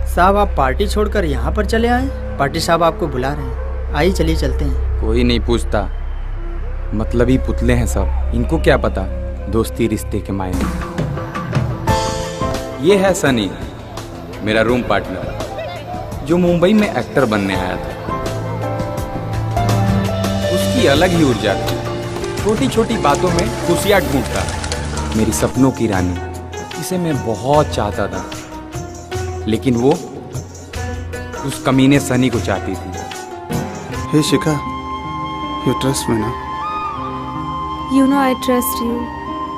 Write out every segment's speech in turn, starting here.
साहब आप पार्टी छोड़कर यहाँ पर चले आए? पार्टी साहब आपको बुला रहे हैं। आइए चलिए चलते हैं। कोई नहीं पूछता, मतलबी पुतले हैं सब, इनको क्या पता दोस्ती रिश्ते के मायने। ये है सनी, मेरा रूम पार्टनर, जो मुंबई में एक्टर बनने आया था। उसकी अलग ही ऊर्जा थी, छोटी छोटी बातों में खुशियां ढूंढता। मेरी सपनों की रानी, जिसे मैं बहुत चाहता था, लेकिन वो उस कमीने सनी को चाहती थी। हे शिखा, यू ट्रस्ट मी ना? You know I trust you.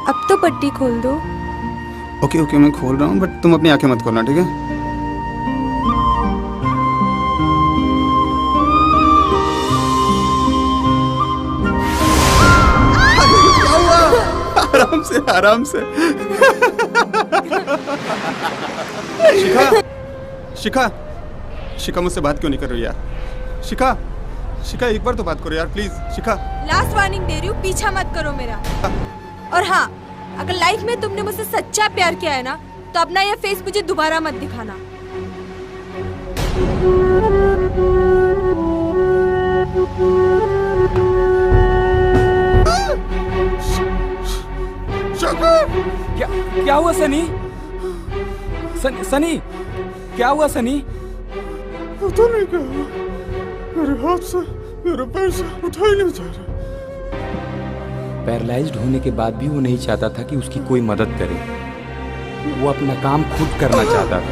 अब तो पट्टी खोल दो। ओके ओके मैं खोल रहा हूँ, बट तुम अपनी आंखें मत खोलना, ठीक है? क्या हुआ? आराम से आराम से। शिखा शिखा शिखा मुझसे बात क्यों नहीं कर रही यार? शिखा शिखा एक बार तो बात करो यार प्लीज। शिखा लास्ट वार्निंग दे रही हूँ, पीछा मत करो मेरा। और हाँ, अगर लाइफ में तुमने मुझसे सच्चा प्यार किया है ना, तो अपना ये फेस मुझे दोबारा मत दिखाना। क्या हुआ सनी? सनी क्या हुआ सनी? पता नहीं क्या हुआ, मेरे हाथ से मेरे पैर से उठा ही नहीं जा रहा। पैरालाइज्ड होने के बाद भी वो नहीं चाहता था कि उसकी कोई मदद करे। वो अपना काम खुद करना चाहता था।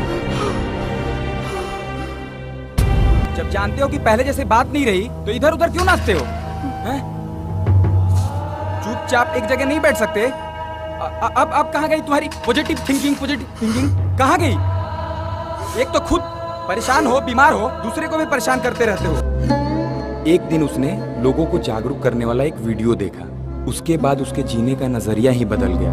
जब जानते हो कि पहले जैसे बात नहीं रही, तो इधर उधर क्यों नाचते हो? हैं? चुपचाप एक जगह नहीं बैठ सकते? अब कहाँ गई तुम्हारी पॉजिटिव थिंकिंग कहाँ गई? एक तो खुद परेशान हो, बीमार हो, दूसरे को भी परेशान करते रहते हो। एक दिन उसने लोगों को जागरूक करने वाला एक वीडियो देखा। उसके बाद उसके जीने का नजरिया ही बदल गया।